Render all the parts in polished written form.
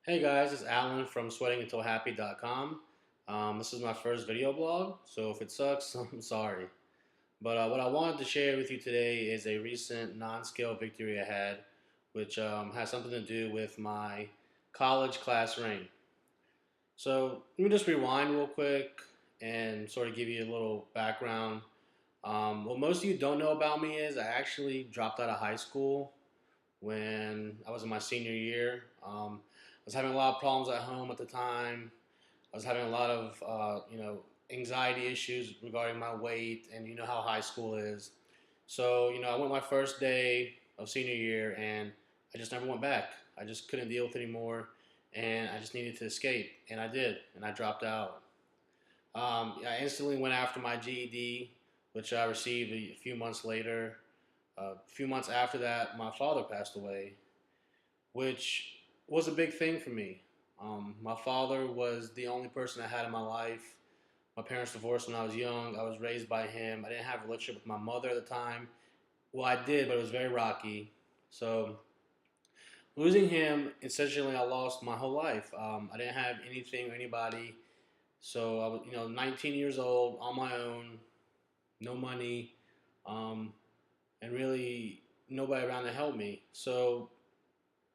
Hey guys, it's Alan from sweatinguntilhappy.com. This is my first video blog, so if it sucks, I'm sorry. But what I wanted to share with you today is a recent non-scale victory I had, which has something to do with my college class ring. So let me just rewind real quick and sort of give you a little background. What most of you don't know about me is I actually dropped out of high school when I was in my senior year. I was having a lot of problems at home at the time. I was having a lot of, anxiety issues regarding my weight, and you know how high school is. So, I went my first day of senior year, and I just never went back. I just couldn't deal with it anymore, and I just needed to escape, and I did, and I dropped out. I instantly went after my GED, which I received a few months later. A few months after that, my father passed away, which was a big thing for me. My father was the only person I had in my life. My parents divorced when I was young. I was raised by him. I didn't have a relationship with my mother at the time. Well, I did, but it was very rocky. So losing him, essentially, I lost my whole life. I didn't have anything or anybody. So I was, 19 years old, on my own, no money, um, and really nobody around to help me. So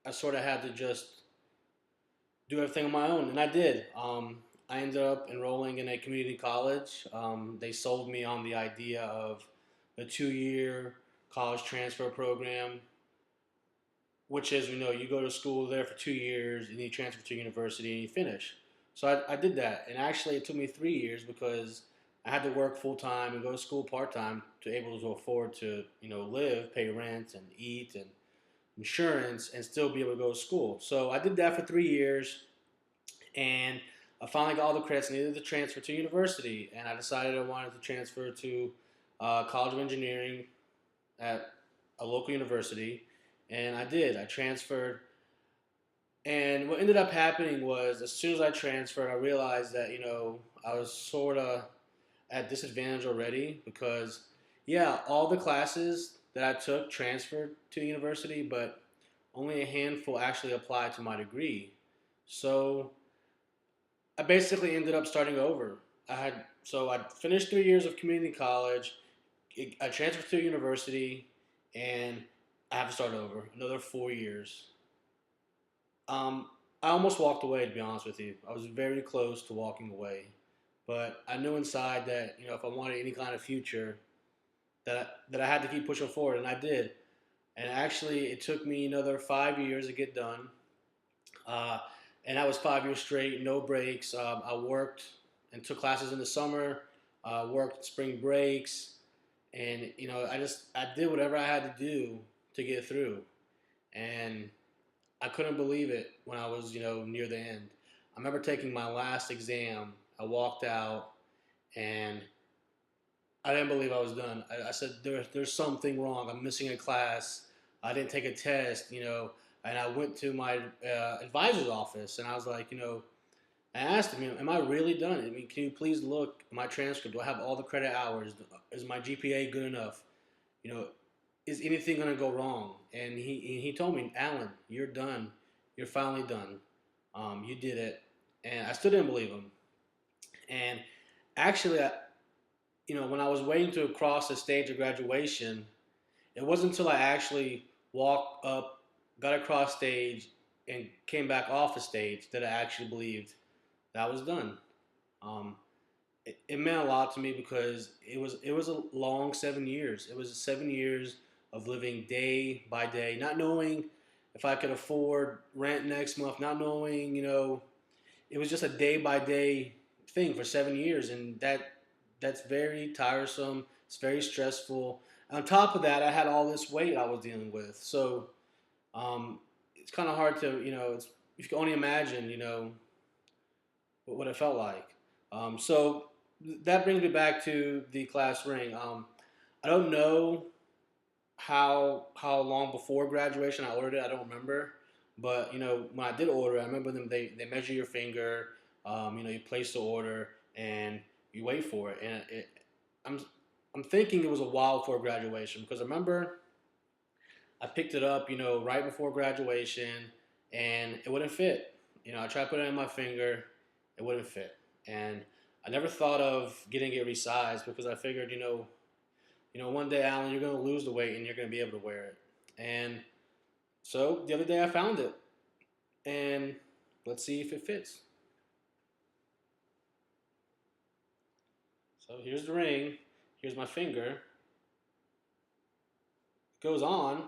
I sort of had to just do everything on my own, and I did. I ended up enrolling in a community college. They sold me on the idea of a 2 year college transfer program, which is, you go to school there for 2 years, and you transfer to university, and you finish. So I did that, and actually it took me 3 years because I had to work full time and go to school part time to able to afford to, live, pay rent, and eat, and insurance, and still be able to go to school. So I did that for 3 years, and I finally got all the credits I needed to transfer to university, and I decided I wanted to transfer to College of Engineering at a local university, and I did. I transferred, and what ended up happening was as soon as I transferred, I realized that I was sort of at disadvantage already because yeah, all the classes that I took transferred to the university, but only a handful actually applied to my degree. So I basically ended up starting over. I finished 3 years of community college. I transferred to a university, and I have to start over another 4 years. I almost walked away, to be honest with you. I was very close to walking away, but I knew inside that if I wanted any kind of future, that I had to keep pushing forward, and I did. And actually, it took me another 5 years to get done. Uh, and that was 5 years straight, no breaks. I worked and took classes in the summer, worked spring breaks, and I did whatever I had to do to get through. And I couldn't believe it when I was near the end. I remember taking my last exam. I walked out and I didn't believe I was done. I said, there's something wrong. I'm missing a class. I didn't take a test, and I went to my advisor's office and I was like, I asked him, am I really done? I mean, can you please look at my transcript? Do I have all the credit hours? Is my GPA good enough? You know, is anything going to go wrong? And he told me, Alan, you're done. You're finally done. You did it. And I still didn't believe him. And actually, when I was waiting to cross the stage of graduation, it wasn't until I actually walked up, got across stage, and came back off the stage that I actually believed that I was done. Um, it meant a lot to me because it was a long 7 years. It was 7 years of living day by day, not knowing if I could afford rent next month, not knowing, it was just a day by day thing for 7 years, and that's very tiresome. It's very stressful. On top of that, I had all this weight I was dealing with, so it's kind of hard to you can only imagine what it felt like. So that brings me back to the class ring. I don't know how long before graduation I ordered it. I don't remember, but when I did order it, I remember them. They measure your finger. You place the order and you wait for it. And I'm I'm thinking it was a while before graduation because I remember I picked it up, right before graduation, and it wouldn't fit. I tried putting it in my finger, it wouldn't fit, and I never thought of getting it resized because I figured, one day, Alan, you're going to lose the weight and you're going to be able to wear it. And so the other day I found it, and let's see if it fits. So here's the ring, here's my finger. It goes on,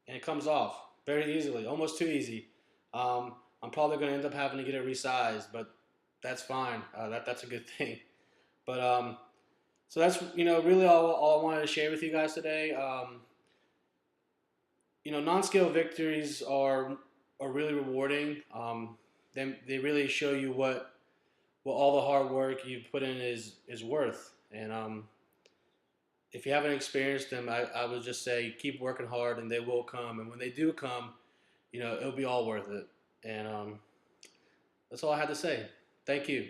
and it comes off very easily, almost too easy. I'm probably going to end up having to get it resized, but that's fine. That's a good thing. But so that's really all I wanted to share with you guys today. Non-scale victories are really rewarding. They really show you what all the hard work you've put in is worth. And if you haven't experienced them, I would just say keep working hard, and they will come. And when they do come, it'll be all worth it. And that's all I had to say. Thank you.